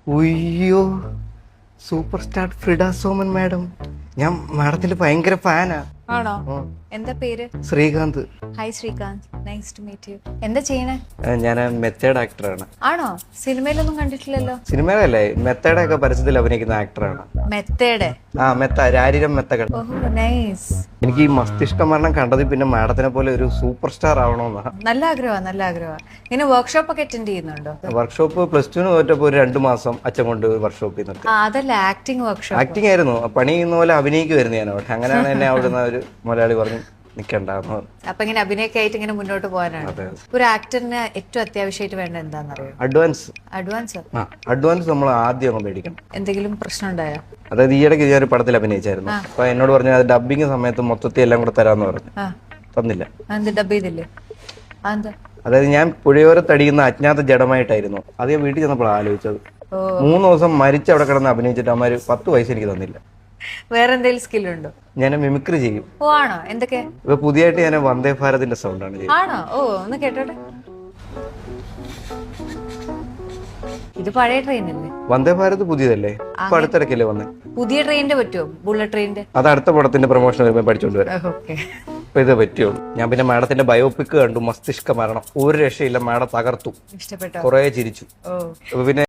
ഉയ്യോ, super star Frida Soman madam. ഞാൻ മാഡത്തിന്റെ ഭയങ്കര ഫാനാ. ആണോ? എന്താ പേര്? Srikanth. Hi Srikanth, nice to meet you. എന്താ ചെയ്യണേ? ഞാൻ മെത്തേഡ് ആക്ടറാണ്. ആണോ? സിനിമയിലൊന്നും കണ്ടിട്ടില്ലല്ലോ. സിനിമയിലല്ലേ, മെത്തേഡ് ഒക്കെ പരസ്യത്തിൽ അഭിനയിക്കുന്ന ആക്ടറാണ്. മെത്തേഡ്? ആ, രാരിരം മെത്തകൾ. ഓഹോ, നൈസ്. എനിക്ക് ഈ മസ്തിഷ്ക മരണം കണ്ടത് പിന്നെ മാഡത്തിനെ പോലെ ഒരു സൂപ്പർ സ്റ്റാർ ആവണമെന്നാ. നല്ല ആഗ്രഹമാണ്, നല്ല ആഗ്രഹമാണ്. ഇങ്ങനെ വർക്ക്ഷോപ്പ് ഒക്കെ അറ്റൻഡ് ചെയ്യുന്നുണ്ടോ? വർക്ക്ഷോപ്പ് +2 തോറ്റപ്പോ ഒരു 2 മാസം അച്ഛൻ കൊണ്ട് വർക്ക്ഷോപ്പിൽ നിർത്തി. അതല്ല, ആക്ടിങ് വർക്ക്ഷോപ്പ്. ആക്ടിങ് ആയിരുന്നു, പണി ചെയ്യുന്ന പോലെ അഭിനയിക്കുമായിരുന്നു ഞാൻ അവിടെ. അങ്ങനെയാണ് എന്നെ അവിടുന്ന് ഒരു മലയാളി പറഞ്ഞു നിക്കണ്ടെന്ന് പറഞ്ഞു. അപ്പൊ ഇങ്ങനെ അഭിനയൊക്കെ ആയിട്ട് ഇങ്ങനെ മുന്നോട്ട് പോകാനാണ്. ഒരു ആക്ടറിന് ഏറ്റവും അത്യാവശ്യമായിട്ട് വേണ്ട എന്താണെന്നറിയോ? അഡ്വാൻസ്. അഡ്വാൻസ്? അഡ്വാൻസ് നമ്മൾ ആദ്യം അങ്ങ് മേടിക്കണം. എന്തെങ്കിലും പ്രശ്നം ഉണ്ടായോ? അതായത് ഈയിടയ്ക്ക് ഞാനൊരു പടത്തിൽ അഭിനയിച്ചായിരുന്നു. അപ്പൊ എന്നോട് പറഞ്ഞു അത് ഡബിങ് സമയത്ത് മൊത്തത്തിൽ എല്ലാം കൂടെ തരാന്ന് പറഞ്ഞു. തന്നില്ല. ഡബ് ചെയ്തില്ലേ? അതെന്താ? അതായത് ഞാൻ പുഴയോരത്തടിയുന്ന അജ്ഞാത ജഡമായിട്ടായിരുന്നു അത് ഞാൻ വീട്ടിൽ ചെന്നപ്പോൾ ആലോചിച്ചത്. 3 ദിവസം മരിച്ച് അവിടെ കിടന്ന് അഭിനയിച്ചിട്ട് അമ്മ 10 പൈസ എനിക്ക് തന്നില്ല. വേറെ എന്തെങ്കിലും സ്കില്ലുണ്ടോ? ഞാൻ മിമിക്രി ചെയ്യും. ഓ, ആണോ? എന്തൊക്കെ? ഇപ്പൊ പുതിയതായിട്ട് ഞാൻ വന്ദേ ഭാരതിന്റെ സൗണ്ടാണ് ചെയ്യുന്നത്. ആണോ? ഓ, ഒന്ന് കേട്ടോട്ടെ. ഇത് പഴയ ട്രെയിനല്ലേ? വന്ദേ ഭാരത് പുതിയതല്ലേ, ഇപ്പൊ അടുത്തിടയ്ക്കല്ലേ വന്നേ. പുതിയ ട്രെയിനിന്റെ പറ്റുമോ? ബുള്ളറ്റ് ട്രെയിനിന്റെ? അത് അടുത്ത പടത്തിന്റെ പ്രൊമോഷൻ വരുമ്പോൾ പഠിച്ചോണ്ട് വരാം. ഓക്കെ. ഇപ്പൊ ഇത് പറ്റുള്ളൂ. ഞാൻ പിന്നെ മാഡത്തിന്റെ ബയോപിക് കണ്ടു, മസ്തിഷ്ക മരണം. ഒരു രക്ഷയില്ല, മാഡം തകർത്തു. ഇഷ്ടപ്പെട്ടോ? കുറെ ചിരിച്ചു. ഓ, പിന്നെ